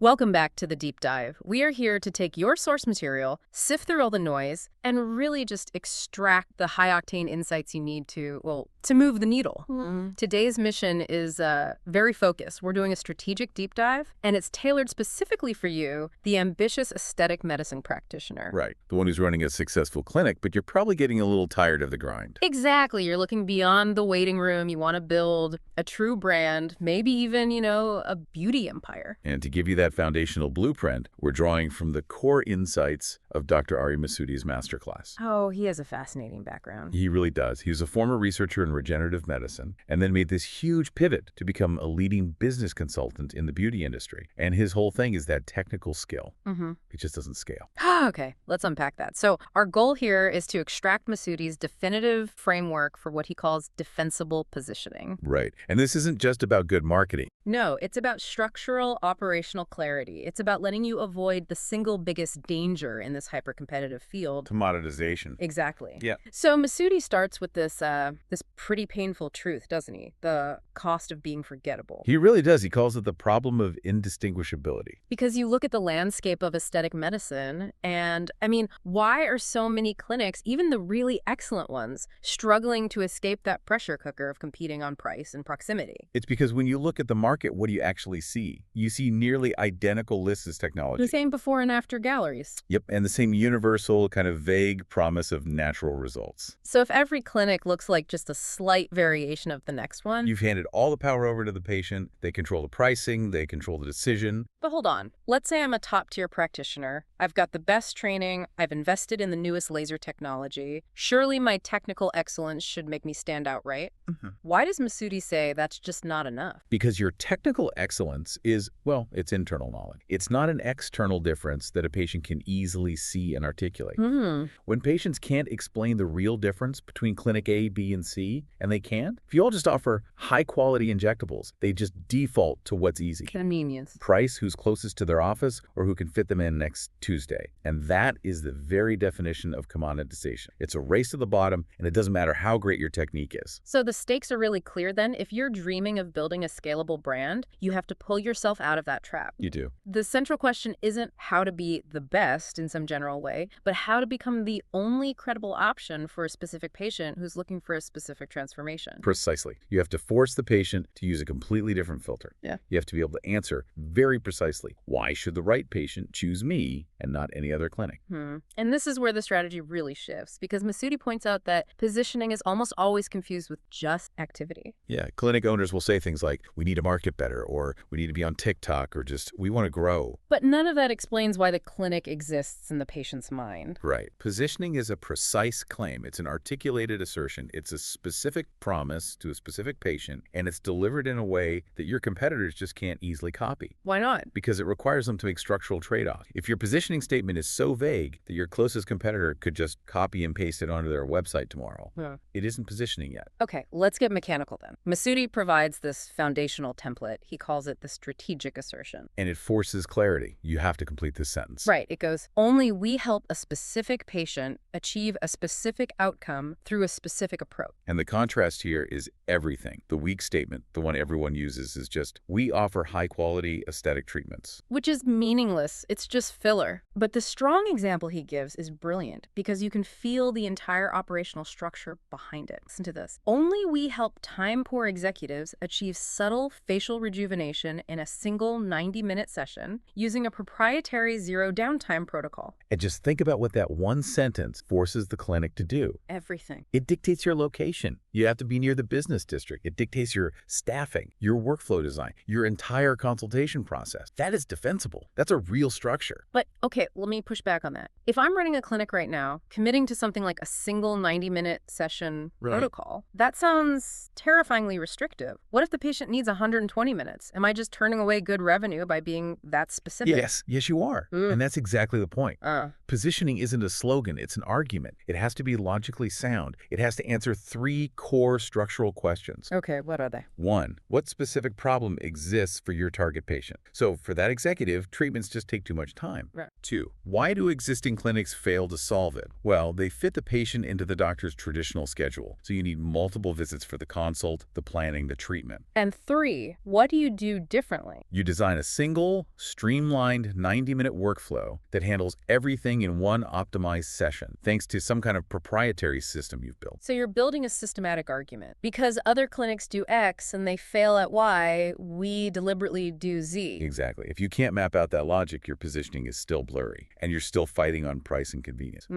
Welcome back to the deep dive. We are here to take your source material, sift through all the noise, and really just extract the high-octane insights you need to move the needle. Today's mission is very focused. We're doing a strategic deep dive, and it's tailored specifically for you, the ambitious aesthetic medicine practitioner. Right. The one who's running a successful clinic, but you're probably getting a little tired of the grind. Exactly. You're looking beyond the waiting room. You want to build a true brand, maybe even, a beauty empire. And to give you that foundational blueprint, we're drawing from the core insights of Dr. Ari Masudi's masterclass. Oh, he has a fascinating background. He really does. He was a former researcher in regenerative medicine and then made this huge pivot to become a leading business consultant in the beauty industry. And his whole thing is that technical skill. It just doesn't scale. Okay, let's unpack that. So our goal here is to extract Masudi's definitive framework for what he calls defensible positioning. Right. And this isn't just about good marketing. No, it's about structural operational clarity. It's about letting you avoid the single biggest danger in this hyper-competitive field. Commoditization. Exactly. Yeah. So Masudi starts with this pretty painful truth, doesn't he? The cost of being forgettable. He really does. He calls it the problem of indistinguishability. Because you look at the landscape of aesthetic medicine, and why are so many clinics, even the really excellent ones, struggling to escape that pressure cooker of competing on price and proximity? It's because when you look at the market, what do you actually see? You see nearly identical lists as technology. The same before and after galleries. Yep, and the same universal, kind of vague promise of natural results. So if every clinic looks like just a slight variation of the next one... You've handed all the power over to the patient. They control the pricing. They control the decision. But hold on. Let's say I'm a top-tier practitioner. I've got the best training. I've invested in the newest laser technology. Surely my technical excellence should make me stand out, right? Why does Masudi say that's just not enough? Because your technical excellence is, well, it's internal knowledge. It's not an external difference that a patient can easily see and articulate. When patients can't explain the real difference between clinic A, B, and C, and they can't, if you all just offer high-quality injectables, they just default to what's easy. Convenience. Price, who's closest to their office, or who can fit them in next Tuesday. And that is the very definition of commoditization. It's a race to the bottom, and it doesn't matter how great your technique is. So the stakes are really clear then. If you're dreaming of building a scalable brand, you have to pull yourself out of that trap. You do. The central question isn't how to be the best in some general way, but how to become the only credible option for a specific patient who's looking for a specific transformation. Precisely. You have to force the patient to use a completely different filter. Yeah. You have to be able to answer very precisely, why should the right patient choose me and not any other clinic? And this is where the strategy really shifts, because Masudi points out that positioning is almost always confused with just activity. Yeah, clinic owners will say things like, we need to market better, or we need to be on TikTok, or just, we want to grow. But none of that explains why the clinic exists in the patient's mind. Right. Positioning is a precise claim. It's an articulated assertion. It's a specific promise to a specific patient, and it's delivered in a way that your competitors just can't easily copy. Why not? Because it requires them to make structural trade-offs. If your positioning statement is so vague that your closest competitor could just copy and paste it onto their website tomorrow, it isn't positioning yet. Okay, let's get mechanical then. Masudi provides this foundational template. He calls it the strategic assertion. And it forces clarity. You have to complete this sentence. Right. It goes, only we help a specific patient achieve a specific outcome through a specific approach. And the contrast here is everything. The weak statement, the one everyone uses, is just, we offer high-quality aesthetic treatments. Which is meaningless. It's just filler. But the strong example he gives is brilliant because you can feel the entire operational structure behind it. Listen to this. Only we help time-poor executives achieve subtle facial rejuvenation in a single 90-minute session using a proprietary zero downtime protocol. And just think about what that one sentence forces the clinic to do. Everything. It dictates your location. You have to be near the business district. It dictates your staffing, your workflow design, your entire consultation process. That is defensible. That's a real structure. But, okay, let me push back on that. If I'm running a clinic right now, committing to something like a single 90-minute session protocol, that sounds terrifyingly restrictive. What if the patient needs 120 minutes? Am I just turning away good revenue by being that specific? Yes, you are. And that's exactly the point. Positioning isn't a slogan. It's an argument. It has to be logically sound. It has to answer three 3 core structural questions. Okay, what are they? 1, what specific problem exists for your target patient? So for that executive, treatments just take too much time. Right. 2, why do existing clinics fail to solve it? Well, they fit the patient into the doctor's traditional schedule, so you need multiple visits for the consult, the planning, the treatment. And 3, what do you do differently? You design a single, streamlined 90-minute workflow that handles everything in one optimized session, thanks to some kind of proprietary system you've built. So you're building a systematic argument. Because other clinics do X and they fail at Y, we deliberately do Z. Exactly. If you can't map out that logic, your positioning is still blurry, and you're still fighting on price and convenience.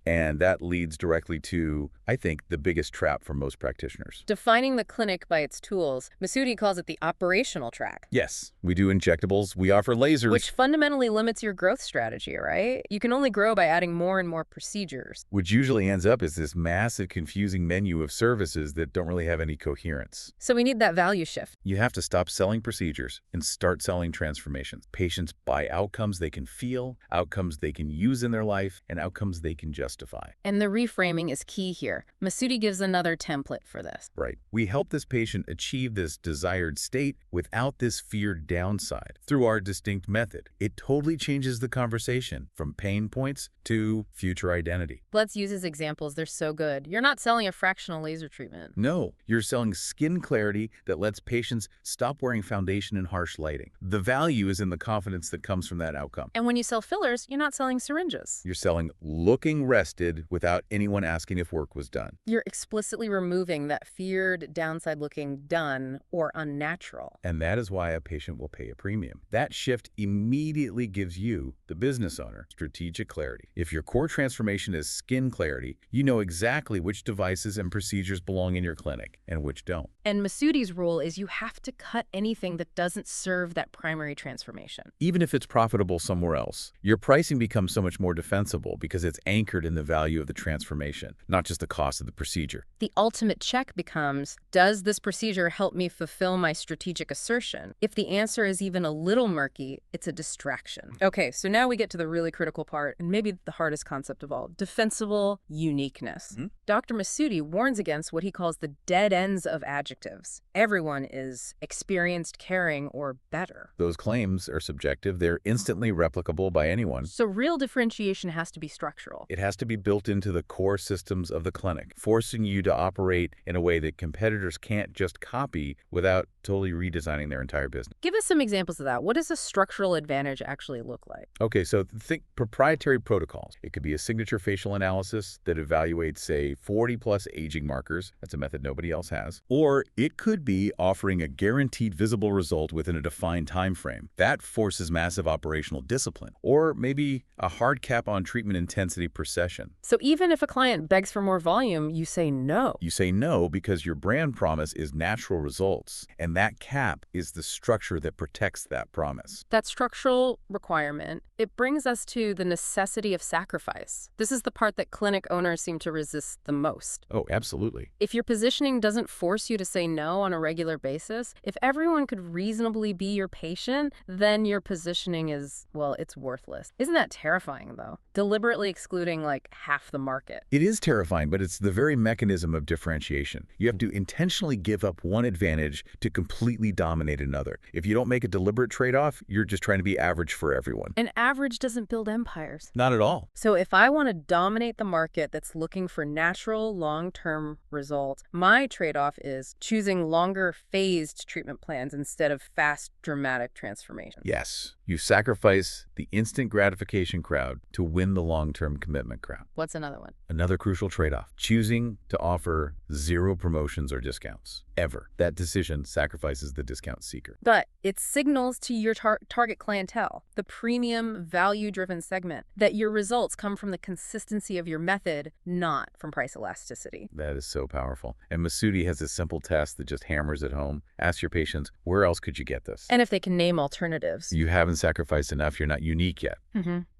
And that leads directly to, I think, the biggest trap for most practitioners. Defining the clinic by its tools, Masudi calls it the operational track. Yes, we do injectables, we offer lasers. Which fundamentally limits your growth strategy, right? You can only grow by adding more and more procedures. Which usually ends up as this massive, confusing menu of services that don't really have any coherence. So we need that value shift. You have to stop selling procedures and start selling transformations. Patients buy outcomes they can feel, outcomes they can use in their life, and outcomes they can justify. And the reframing is key here. Masudi gives another template for this. Right. We help this patient achieve this desired state without this feared downside through our distinct method. It totally changes the conversation from pain points to future identity. Let's use his examples. They're so good. You're not selling a fractional laser treatment. No, you're selling skin clarity that lets patients stop wearing foundation and harsh lighting. The value is in the confidence that comes from that outcome. And when you sell fillers, you're not selling syringes. You're selling looking rested without anyone asking if work was done. You're explicitly removing that feared downside looking done or unnatural. And that is why a patient will pay a premium. That shift immediately gives you, the business owner, strategic clarity. If your core transformation is skin clarity, you know exactly which devices and procedures belong in your clinic and which don't. And Masudi's rule is you have to cut anything that doesn't serve that primary transformation. Even if it's profitable somewhere else, your pricing becomes so much more defensible because it's anchored in the value of the transformation, not just the cost of the procedure. The ultimate check becomes, does this procedure help me fulfill my strategic assertion? If the answer is even a little murky, it's a distraction. Okay, so now we get to the really critical part, and maybe the hardest concept of all, defensible uniqueness. Dr. Masudi warns against what he calls the dead ends of adjectives. Everyone is experienced, caring, or better. Those claims are subjective. They're instantly replicable by anyone. So real differentiation has to be structural. It has to be built into the core systems of the clinic, forcing you to operate in a way that competitors can't just copy without totally redesigning their entire business. Give us some examples of that. What does a structural advantage actually look like? Okay, so think proprietary protocols. It could be a signature facial analysis that evaluates, say, 40-plus aging markers. That's a method nobody else has. Or it could be offering a guaranteed visible result within a defined time frame. That forces massive operational discipline. Or maybe a hard cap on treatment intensity per session. So even if a client begs for more volume, you say no. You say no because your brand promise is natural results, and that cap is the structure that protects that promise. That structural requirement, it brings us to the necessity of sacrifice. This is the part that clinic owners seem to resist the most. Oh, absolutely. If your positioning doesn't force you to say no on a regular basis, if everyone could reasonably be your patient, then your positioning is, well, it's worthless. Isn't that terrifying, though? Deliberately excluding like half the market. It is terrifying, but it's the very mechanism of differentiation. You have to intentionally give up one advantage to completely dominate another. If you don't make a deliberate trade-off, you're just trying to be average for everyone. And average doesn't build empires. Not at all. So if I want to dominate the market that's looking for natural, long-term results, my trade-off is choosing longer phased treatment plans instead of fast, dramatic transformation. Yes. You sacrifice the instant gratification crowd to win the long-term commitment crowd. What's another one? Another crucial trade-off, choosing to offer zero promotions or discounts, ever. That decision sacrifices the discount seeker. But it signals to your target clientele, the premium, value-driven segment, that your results come from the consistency of your method, not from price elasticity. That is so powerful. And Masudi has a simple test that just hammers it home. Ask your patients, where else could you get this? And if they can name alternatives. You haven't sacrificed enough, you're not unique yet.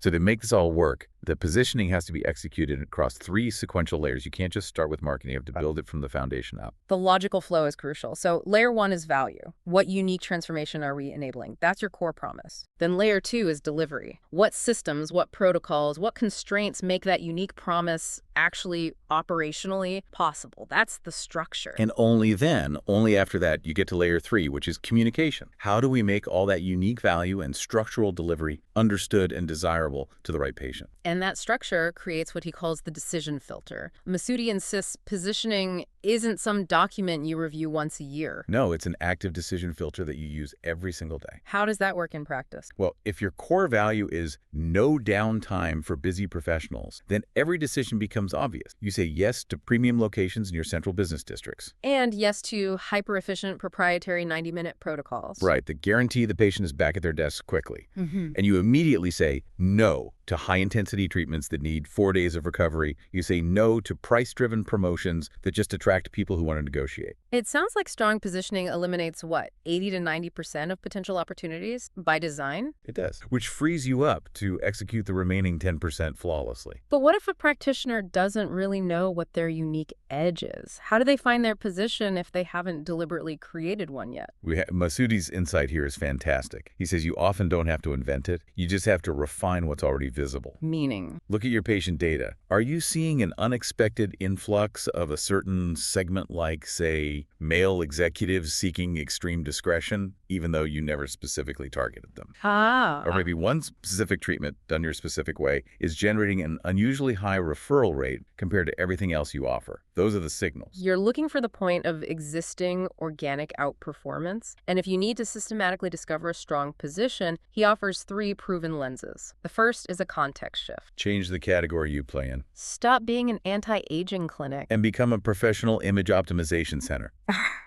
So to make this all work, the positioning has to be executed across 3 sequential layers. You can't just start with marketing. You have to build it from the foundation up. The logical flow is crucial. So layer 1 is value. What unique transformation are we enabling? That's your core promise. Then layer 2 is delivery. What systems, what protocols, what constraints make that unique promise actually operationally possible? That's the structure. And only then, only after that, you get to layer 3, which is communication. How do we make all that unique value and structural delivery understood and desirable to the right patient? And that structure creates what he calls the decision filter. Masudi insists positioning isn't some document you review once a year. No, it's an active decision filter that you use every single day. How does that work in practice? Well, if your core value is no downtime for busy professionals, then every decision becomes obvious. You say yes to premium locations in your central business districts. And yes to hyper-efficient proprietary 90-minute protocols. Right, that guarantee the patient is back at their desk quickly. Mm-hmm. And you immediately say no to high-intensity treatments that need 4 days of recovery. You say no to price-driven promotions that just attract people who want to negotiate. It sounds like strong positioning eliminates what, 80 to 90% of potential opportunities by design? It does, which frees you up to execute the remaining 10% flawlessly. But what if a practitioner doesn't really know what their unique edge is? How do they find their position if they haven't deliberately created one yet? Masudi's insight here is fantastic. He says you often don't have to invent it. You just have to refine what's already visible. Meaning? Look at your patient data. Are you seeing an unexpected influx of a certain segment like, say, male executives seeking extreme discretion, even though you never specifically targeted them? Or maybe one specific treatment done your specific way is generating an unusually high referral rate compared to everything else you offer. Those are the signals. You're looking for the point of existing organic outperformance. And if you need to systematically discover a strong position, he offers 3 proven lenses. The first is a context shift. Change the category you play in. Stop being an anti-aging clinic. And become a professional image optimization center.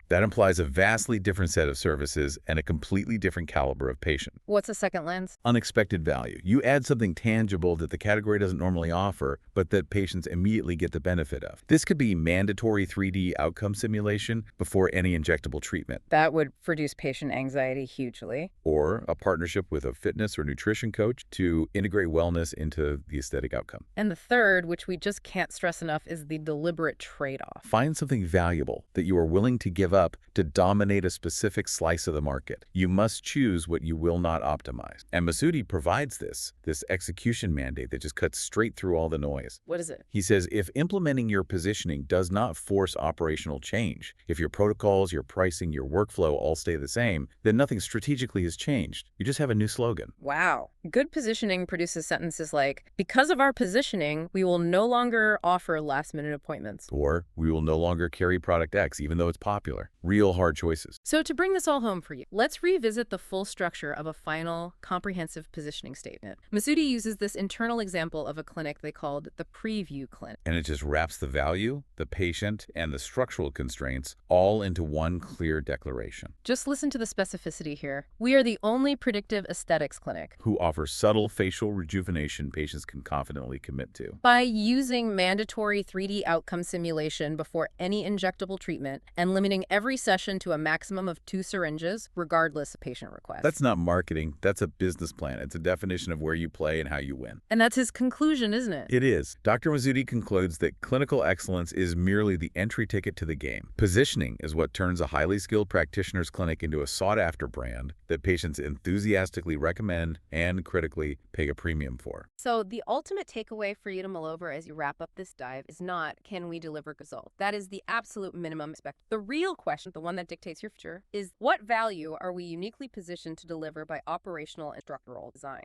That implies a vastly different set of services and a completely different caliber of patient. What's the second lens? Unexpected value. You add something tangible that the category doesn't normally offer, but that patients immediately get the benefit of. This could be mandatory 3D outcome simulation before any injectable treatment. That would reduce patient anxiety hugely. Or a partnership with a fitness or nutrition coach to integrate wellness into the aesthetic outcome. And the third, which we just can't stress enough, is the deliberate trade-off. Find something valuable that you are willing to give up to dominate a specific slice of the market. You must choose what you will not optimize. And Masudi provides this execution mandate that just cuts straight through all the noise. What is it? He says, if implementing your positioning does not force operational change, if your protocols, your pricing, your workflow all stay the same, then nothing strategically has changed. You just have a new slogan. Wow. Good positioning produces sentences like, because of our positioning, we will no longer offer last-minute appointments. Or, we will no longer carry product X, even though it's popular. Real hard choices. So to bring this all home for you, let's revisit the full structure of a final, comprehensive positioning statement. Masudi uses this internal example of a clinic they called the preview clinic. And it just wraps the value, the patient, and the structural constraints all into one clear declaration. Just listen to the specificity here. We are the only predictive aesthetics clinic who offers subtle facial rejuvenation patients can confidently commit to. By using mandatory 3D outcome simulation before any injectable treatment and limiting every session to a maximum of 2 syringes, regardless of patient request. That's not marketing. That's a business plan. It's a definition of where you play and how you win. And that's his conclusion, isn't it? It is. Dr. Masudi concludes that clinical excellence is merely the entry ticket to the game. Positioning is what turns a highly skilled practitioner's clinic into a sought-after brand that patients enthusiastically recommend and critically pay a premium for. So the ultimate takeaway for you to mull over as you wrap up this dive is not, can we deliver results? That is the absolute minimum expected. The real question, the one that dictates your future, is what value are we uniquely positioned to deliver by operational and structural design?